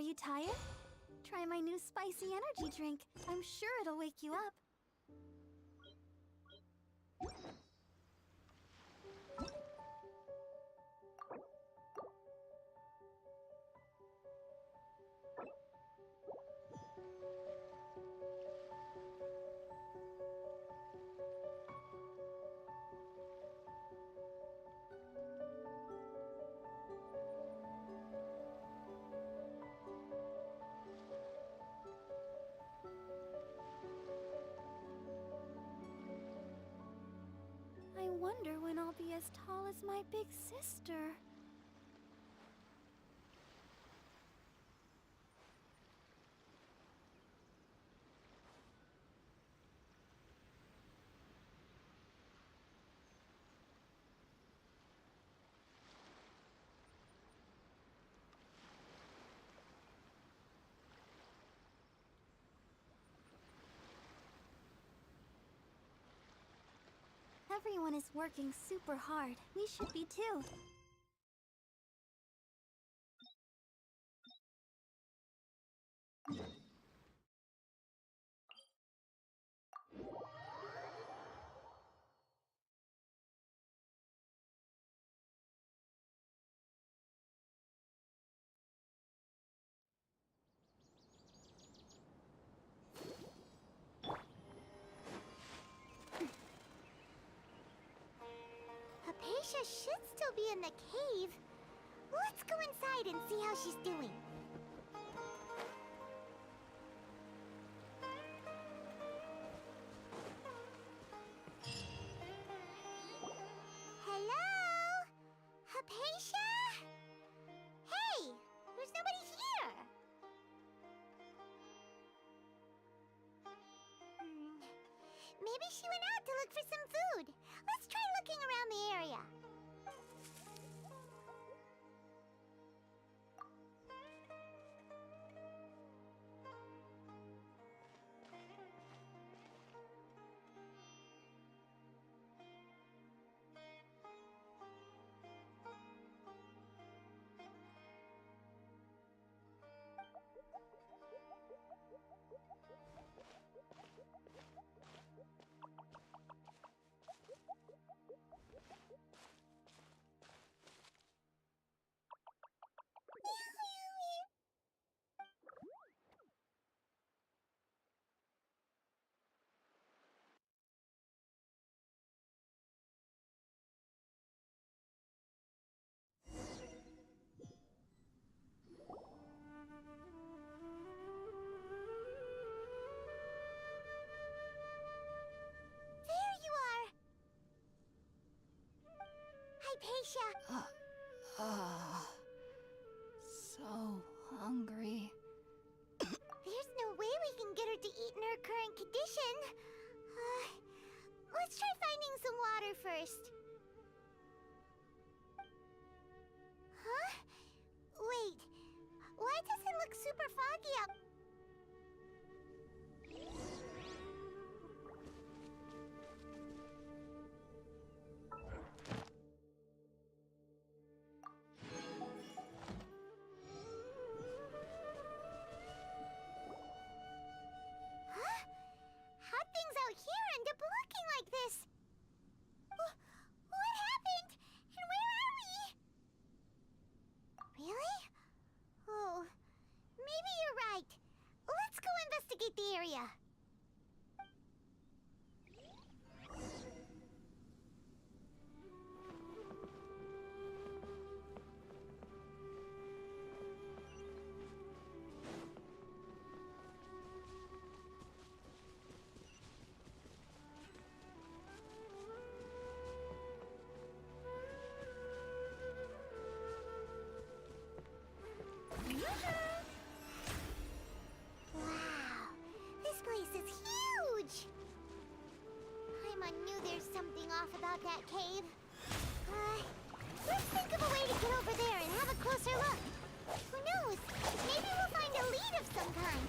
Are you tired? Try my new spicy energy drink. I'm sure it'll wake you up. I wonder when I'll be as tall as my big sister. Everyone is working super hard. We should be too. Hypatia should still be in the cave. Let's go inside and see how she's doing. Hello? Hypatia? Hey, there's nobody here. Maybe she went out to look for some food. Let's try looking around the area. There you are! Hypatia! So hungry. There's no way we can get her to eat in her current condition. Let's try finding some water first. Huh? Wait. Why does it look super foggy out? Huh? How'd things out here end up looking like this? What happened? And where are we? Really? Oh, maybe you're right. Let's go investigate the area. Wow, this place is huge! Paimon knew there's something off about that cave. Let's think of a way to get over there and have a closer look. Who knows? Maybe we'll find a lead of some kind.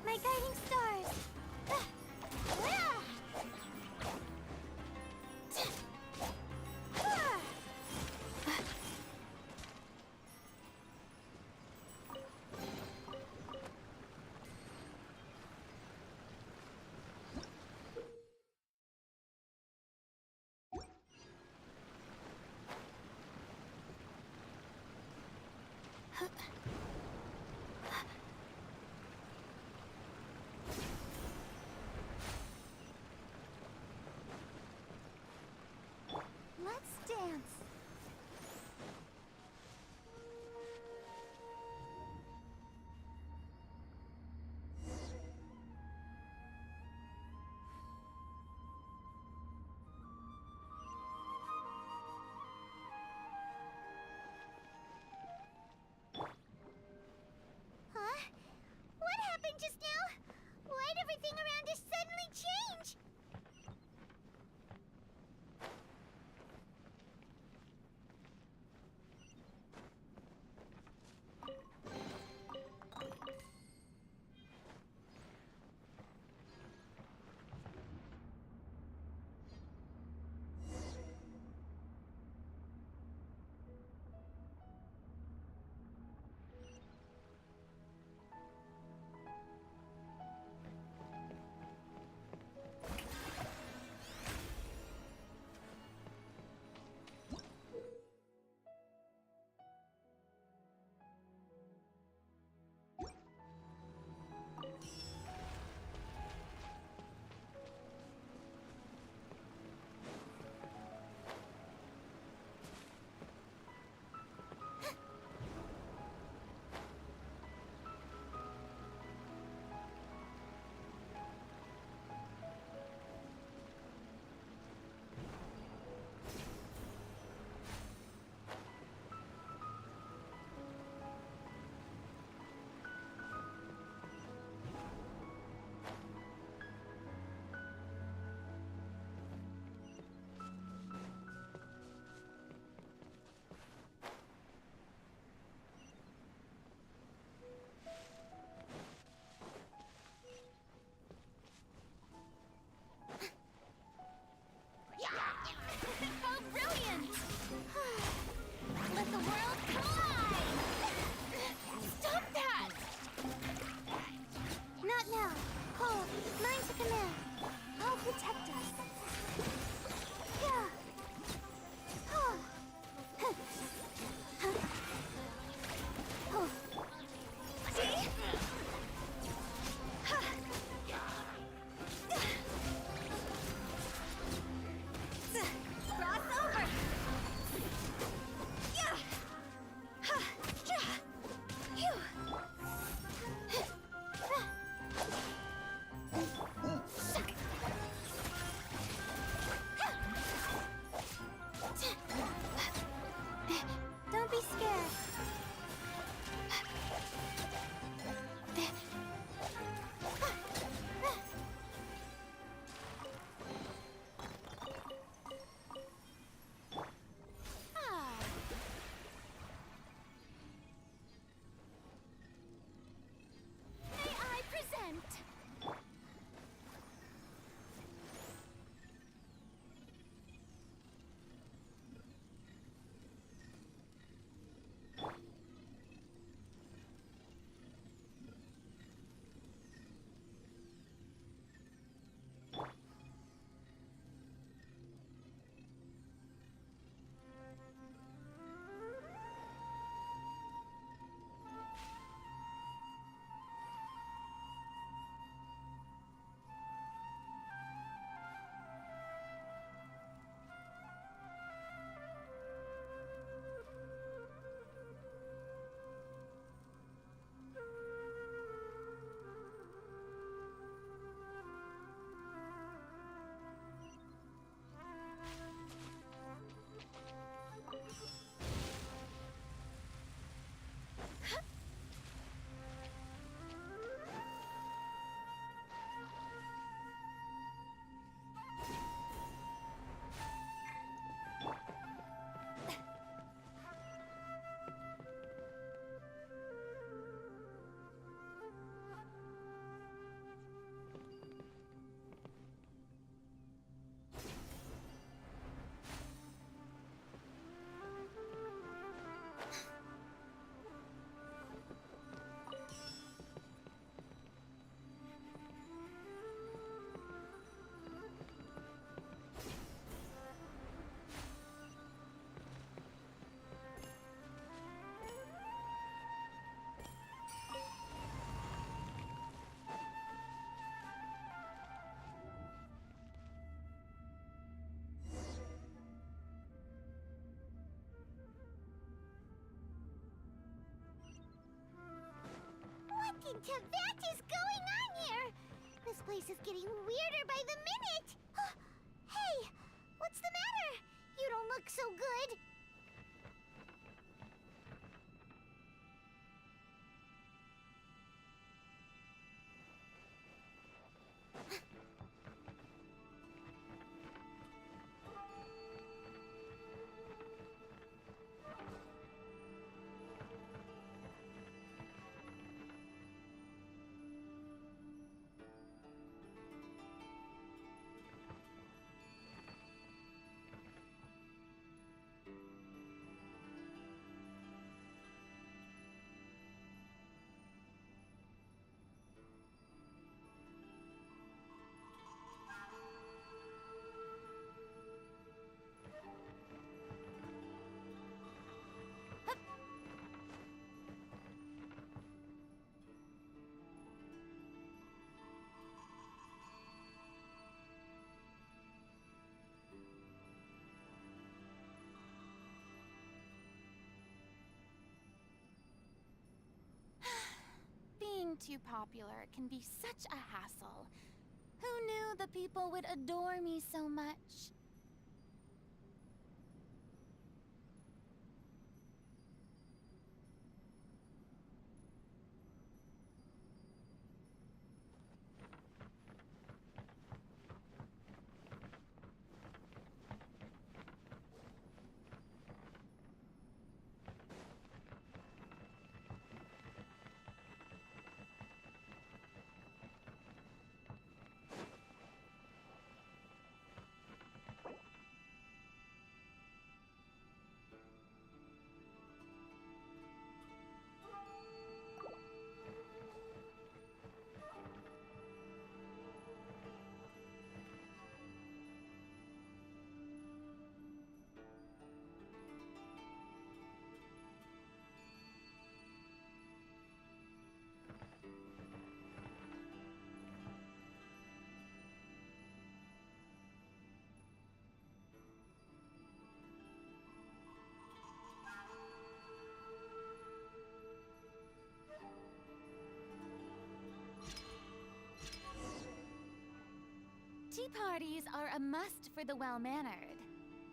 My guiding stars! Let's dance. Tibet is going on here? This place is getting weirder by the minute. Hey, what's the matter? You don't look so good. Being too popular can be such a hassle. Who knew the people would adore me so much? Tea parties are a must for the well-mannered.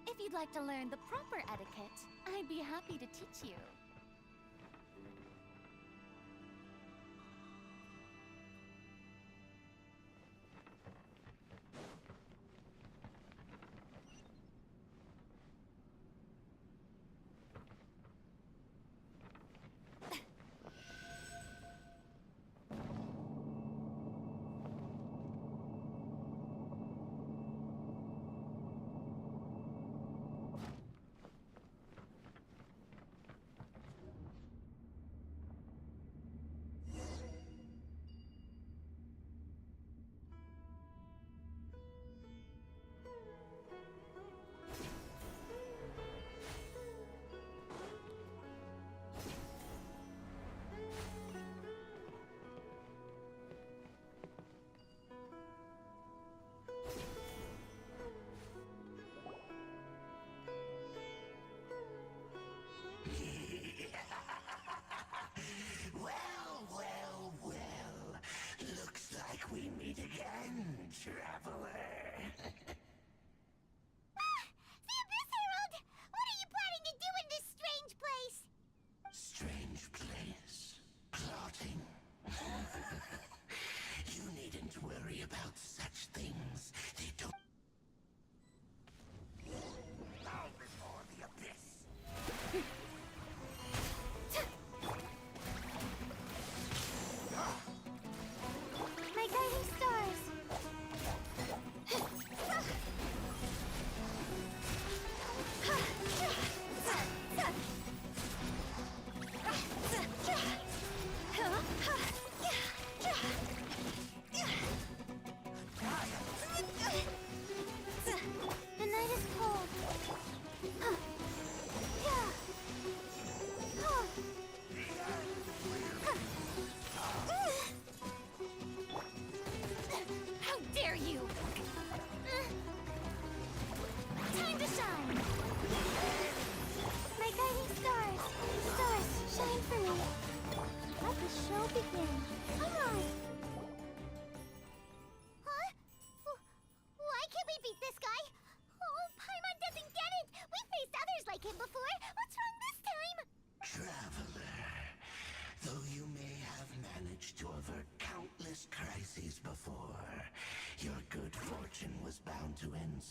If you'd like to learn the proper etiquette, I'd be happy to teach you.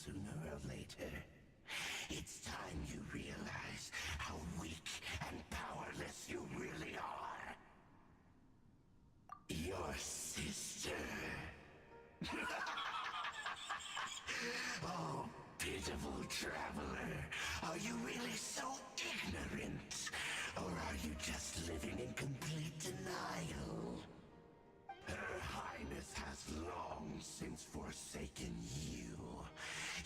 sooner or later. It's time you realize how weak and powerless you really are. Your sister. Oh, pitiful traveler. Are you really so ignorant? Or are you just living in complete denial? Her Highness has long since forsaken you.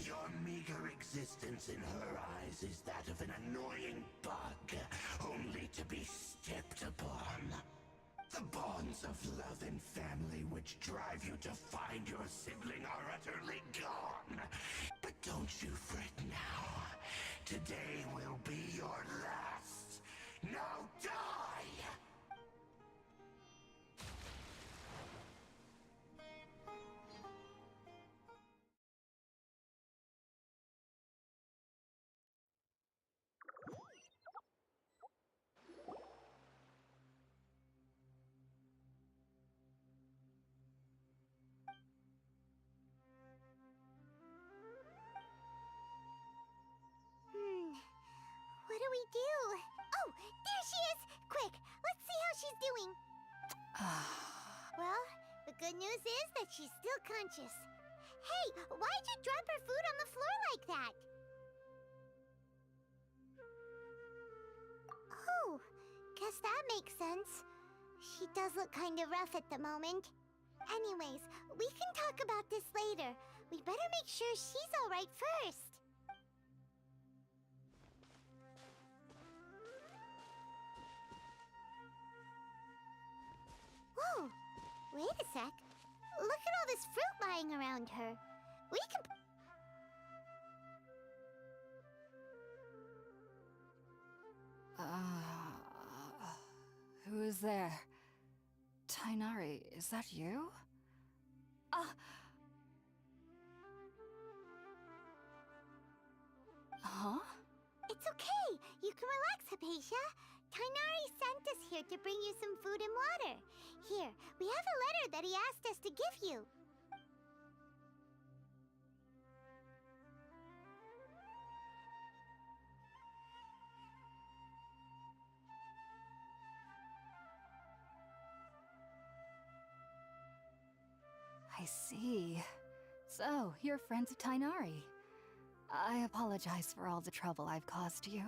Your meager existence in her eyes is that of an annoying bug, only to be stepped upon. The bonds of love and family which drive you to find your sibling are utterly gone. But don't you fret now. Today will be your last. Now die! What do we do? Oh, there she is! Quick, let's see how she's doing. Well, the good news is that she's still conscious. Hey, why'd you drop her food on the floor like that? Oh, guess that makes sense. She does look kind of rough at the moment. Anyways, we can talk about this later. We better make sure she's all right first. Whoa, wait a sec. Look at all this fruit lying around her. We can... Who is there? Tainari, is that you? Huh? It's okay. You can relax, Hypatia. Tainari sent us here to bring you some food and water. Here, we have a letter that he asked us to give you. I see. So, you're friends of Tainari. I apologize for all the trouble I've caused you.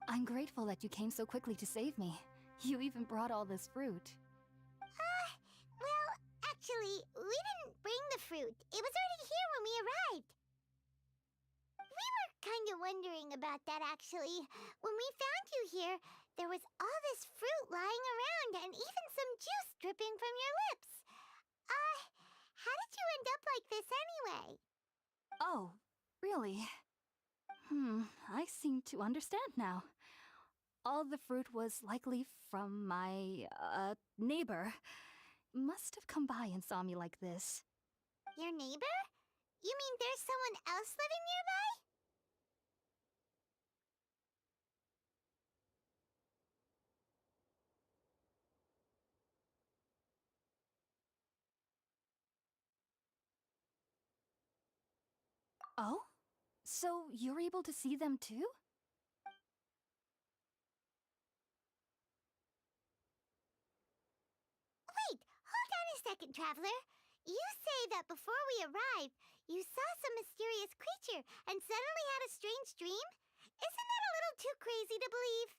I'm grateful that you came so quickly to save me. You even brought all this fruit. Well, actually, we didn't bring the fruit. It was already here when we arrived. We were kind of wondering about that, actually. When we found you here, there was all this fruit lying around and even some juice dripping from your lips. How did you end up like this anyway? Oh, really? I seem to understand now. All the fruit was likely from my, neighbor. Must have come by and saw me like this. Your neighbor? You mean there's someone else living nearby? Oh? So you're able to see them too? Wait, hold on a second, Traveler. You say that before we arrived, you saw some mysterious creature and suddenly had a strange dream? Isn't that a little too crazy to believe?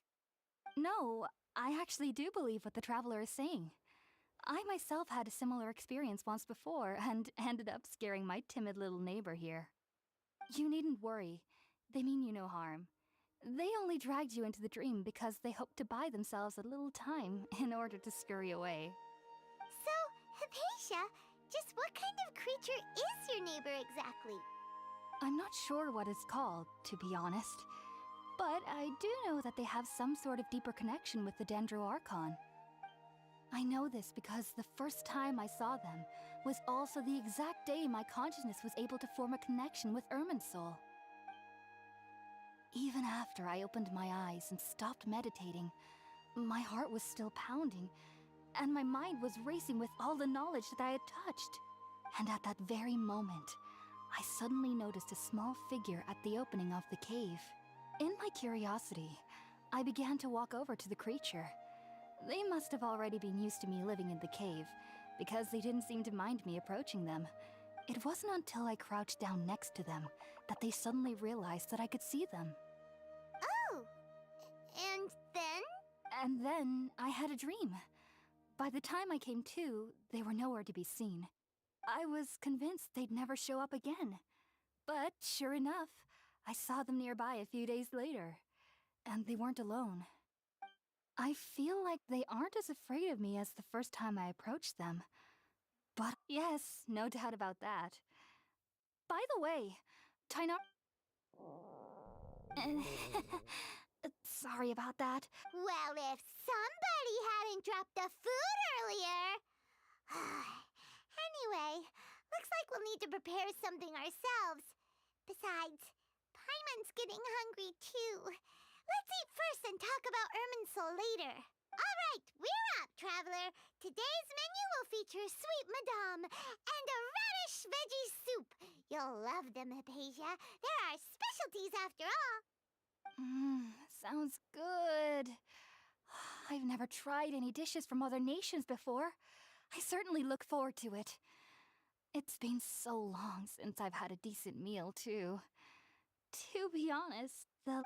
No, I actually do believe what the traveler is saying. I myself had a similar experience once before and ended up scaring my timid little neighbor here. You needn't worry. They mean you no harm. They only dragged you into the dream because they hoped to buy themselves a little time in order to scurry away. So, Hypatia, just what kind of creature is your neighbor exactly? I'm not sure what it's called, to be honest. But I do know that they have some sort of deeper connection with the Dendroarchon. I know this because the first time I saw them was also the exact day my consciousness was able to form a connection with Irminsul. Even after I opened my eyes and stopped meditating, my heart was still pounding, and my mind was racing with all the knowledge that I had touched. And at that very moment, I suddenly noticed a small figure at the opening of the cave. In my curiosity, I began to walk over to the creature. They must have already been used to me living in the cave, because they didn't seem to mind me approaching them. It wasn't until I crouched down next to them that they suddenly realized that I could see them. Oh! And then? And then I had a dream. By the time I came to, they were nowhere to be seen. I was convinced they'd never show up again. But sure enough, I saw them nearby a few days later. And they weren't alone. I feel like they aren't as afraid of me as the first time I approached them. But yes, no doubt about that. By the way, Tainar... Sorry about that. Well, if somebody hadn't dropped the food earlier... Anyway, looks like we'll need to prepare something ourselves. Besides, Paimon's getting hungry too. Let's eat first and talk about Irminsul later. All right, we're up, Traveler. Today's menu will feature sweet madame and a radish veggie soup. You'll love them, Hypatia. They're our specialties after all. Sounds good. I've never tried any dishes from other nations before. I certainly look forward to it. It's been so long since I've had a decent meal, too. To be honest, the...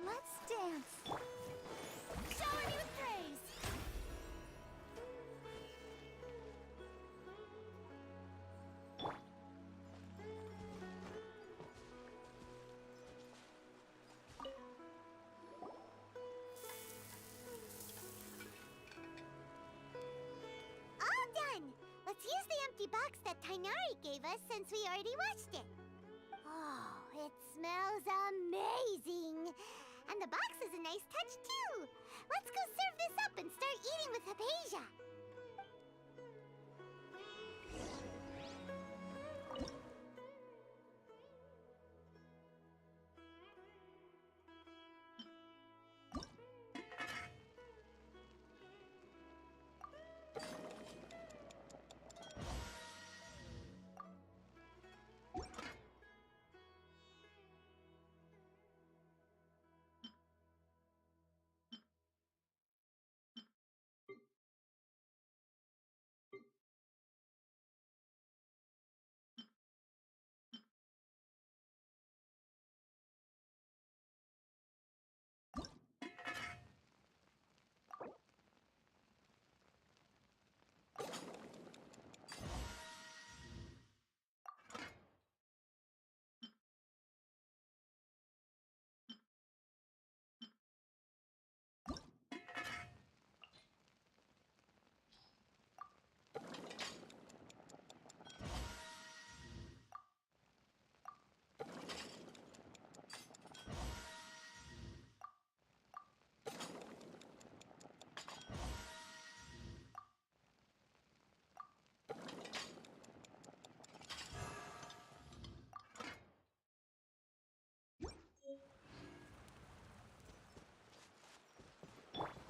Let's dance. Shower me with praise! All done. Let's use the empty box that Tainari gave us since we already watched it. Oh, it smells amazing. And the box is a nice touch, too. Let's go serve this up and start eating with Hypatia.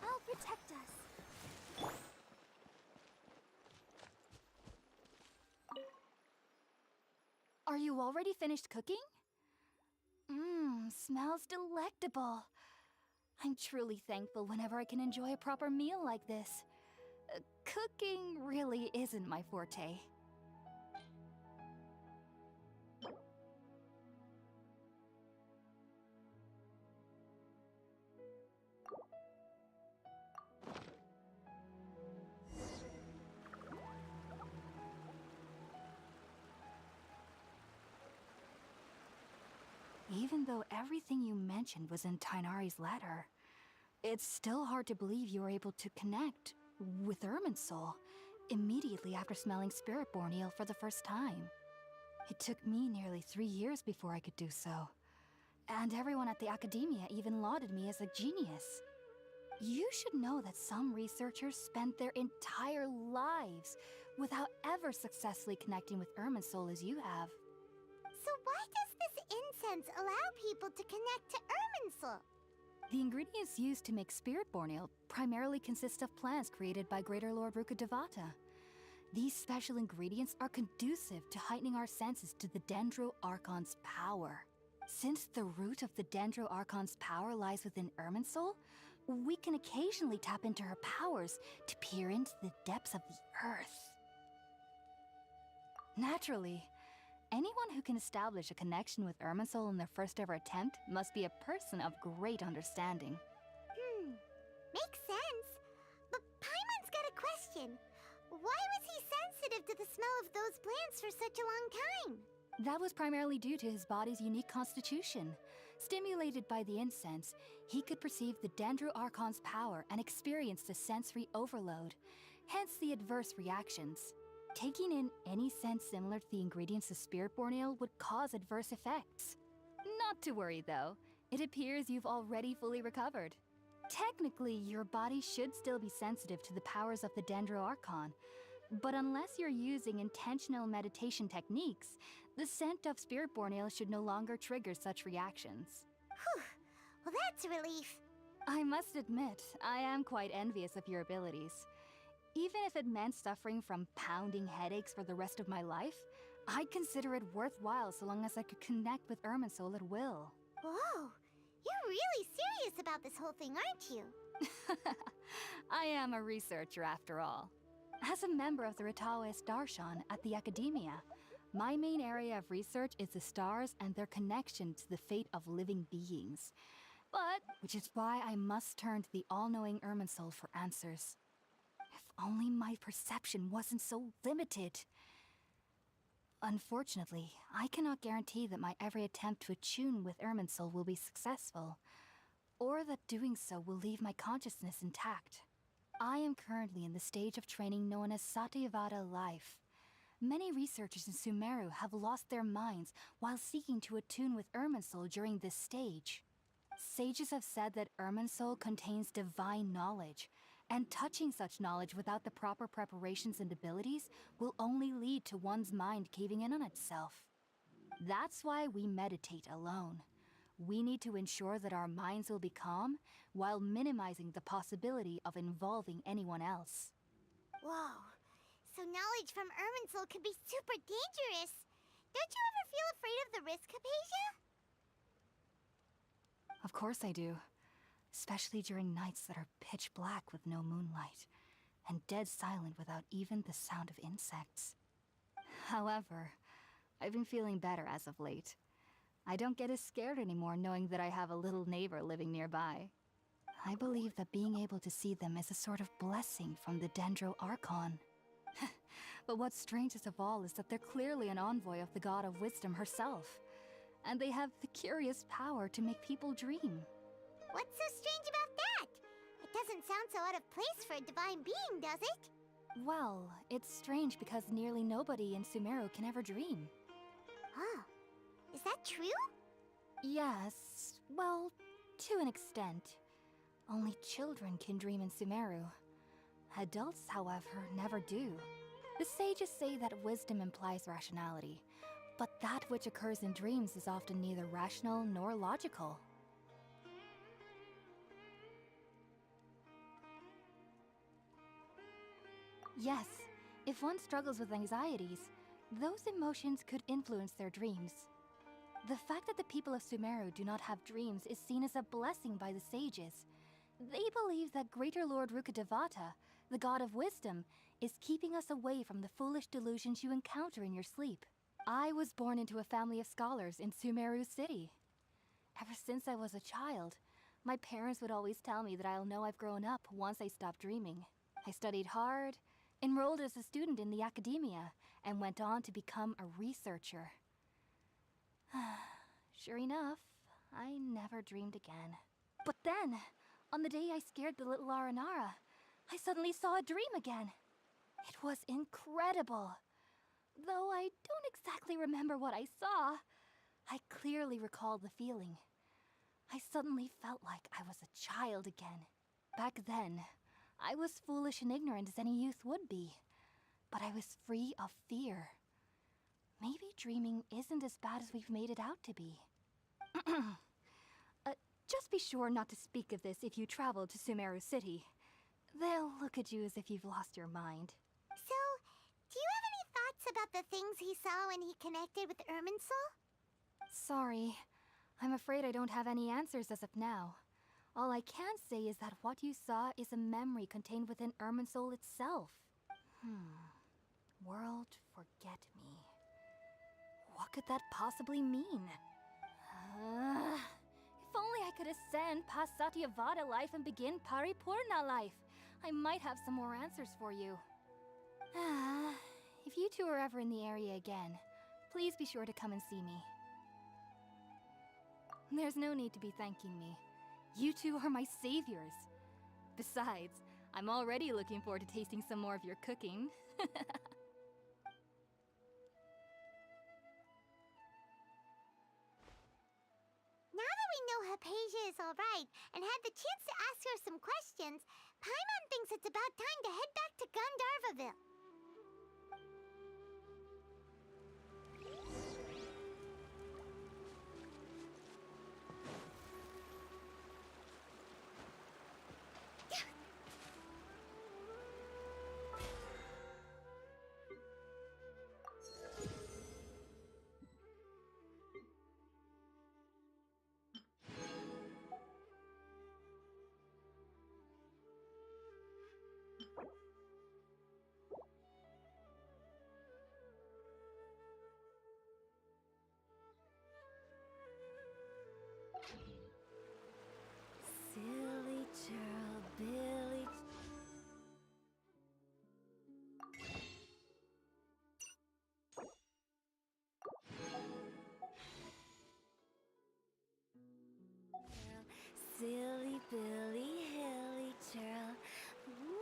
I'll protect us. Are you already finished cooking? Smells delectable. I'm truly thankful whenever I can enjoy a proper meal like this. Cooking really isn't my forte. Even though everything you mentioned was in Tainari's letter, it's still hard to believe you were able to connect with Irminsul immediately after smelling Spiritborn eel for the first time. It took me nearly 3 years before I could do so. And everyone at the academia even lauded me as a genius. You should know that some researchers spent their entire lives without ever successfully connecting with Irminsul as you have. So why does this incense allow people to connect to Irminsul? The ingredients used to make spirit born ale primarily consist of plants created by Greater Lord Rukkhadevata. These special ingredients are conducive to heightening our senses to the Dendro Archon's power. Since the root of the Dendro Archon's power lies within Irminsul, we can occasionally tap into her powers to peer into the depths of the earth. Naturally, anyone who can establish a connection with Irminsul in their first ever attempt must be a person of great understanding. Makes sense. But Paimon's got a question. Why was he sensitive to the smell of those plants for such a long time? That was primarily due to his body's unique constitution. Stimulated by the incense, he could perceive the Dendro Archon's power and experienced a sensory overload, hence the adverse reactions. Taking in any scent similar to the ingredients of Spirit-born Ale would cause adverse effects. Not to worry though, it appears you've already fully recovered. Technically, your body should still be sensitive to the powers of the Dendro Archon, but unless you're using intentional meditation techniques, the scent of Spirit-born Ale should no longer trigger such reactions. Whew. Well, that's a relief. I must admit, I am quite envious of your abilities. Even if it meant suffering from pounding headaches for the rest of my life, I'd consider it worthwhile so long as I could connect with Irminsul at will. Whoa. You're really serious about this whole thing, aren't you? I am a researcher after all. As a member of the Ritaoist Darshan at the Academia, my main area of research is the stars and their connection to the fate of living beings. Which is why I must turn to the all-knowing Irminsul for answers. If only my perception wasn't so limited. Unfortunately, I cannot guarantee that my every attempt to attune with Irminsul will be successful, or that doing so will leave my consciousness intact. I am currently in the stage of training known as Satyavada life. Many researchers in Sumeru have lost their minds while seeking to attune with Irminsul during this stage. Sages have said that Irminsul contains divine knowledge, and touching such knowledge without the proper preparations and abilities will only lead to one's mind caving in on itself. That's why we meditate alone. We need to ensure that our minds will be calm while minimizing the possibility of involving anyone else. Whoa. So knowledge from Irminsul could be super dangerous. Don't you ever feel afraid of the risk, Hypatia? Of course I do. Especially during nights that are pitch black with no moonlight, and dead silent without even the sound of insects. However, I've been feeling better as of late. I don't get as scared anymore knowing that I have a little neighbor living nearby. I believe that being able to see them is a sort of blessing from the Dendro Archon. But what's strangest of all is that they're clearly an envoy of the God of Wisdom herself, and they have the curious power to make people dream. What's so strange about that? It doesn't sound so out of place for a divine being, does it? Well, it's strange because nearly nobody in Sumeru can ever dream. Oh. Is that true? Yes, well, to an extent. Only children can dream in Sumeru. Adults, however, never do. The sages say that wisdom implies rationality, but that which occurs in dreams is often neither rational nor logical. Yes, if one struggles with anxieties, those emotions could influence their dreams. The fact that the people of Sumeru do not have dreams is seen as a blessing by the sages. They believe that Greater Lord Rukkhadevata, the God of Wisdom, is keeping us away from the foolish delusions you encounter in your sleep. I was born into a family of scholars in Sumeru City. Ever since I was a child, my parents would always tell me that I'll know I've grown up once I stop dreaming. I studied hard, enrolled as a student in the academia, and went on to become a researcher. Sure enough, I never dreamed again. But then, on the day I scared the little Aranara, I suddenly saw a dream again. It was incredible. Though I don't exactly remember what I saw, I clearly recall the feeling. I suddenly felt like I was a child again. Back then, I was foolish and ignorant as any youth would be, but I was free of fear. Maybe dreaming isn't as bad as we've made it out to be. Just be sure not to speak of this if you travel to Sumeru City. They'll look at you as if you've lost your mind. So, do you have any thoughts about the things he saw when he connected with Irminsul? Sorry. I'm afraid I don't have any answers as of now. All I can say is that what you saw is a memory contained within Irminsul itself. World forget me. What could that possibly mean? If only I could ascend past Satyavada life and begin Paripurna life. I might have some more answers for you. If you two are ever in the area again, please be sure to come and see me. There's no need to be thanking me. You two are my saviors. Besides, I'm already looking forward to tasting some more of your cooking. Now that we know Hypatia is alright and had the chance to ask her some questions, Paimon thinks it's about time to head back to Gandharvaville. Silly churl, Billy. Silly Billy, hilly churl. Woo.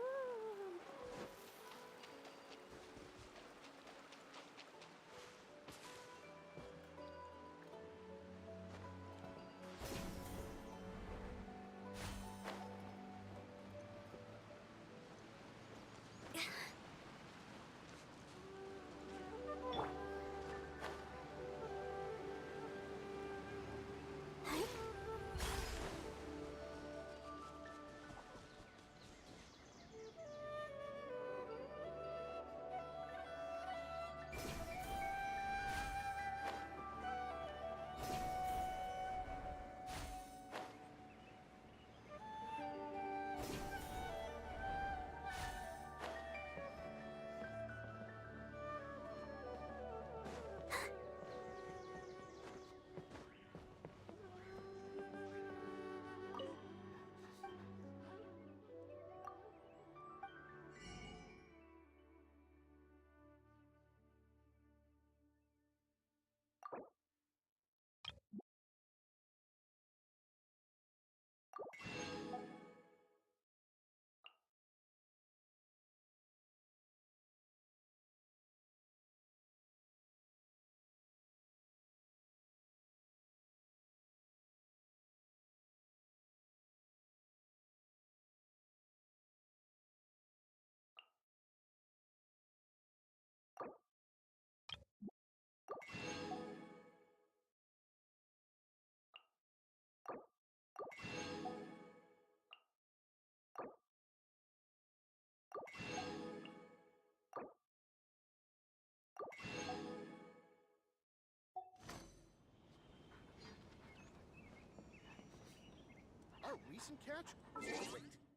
Our recent catch was great.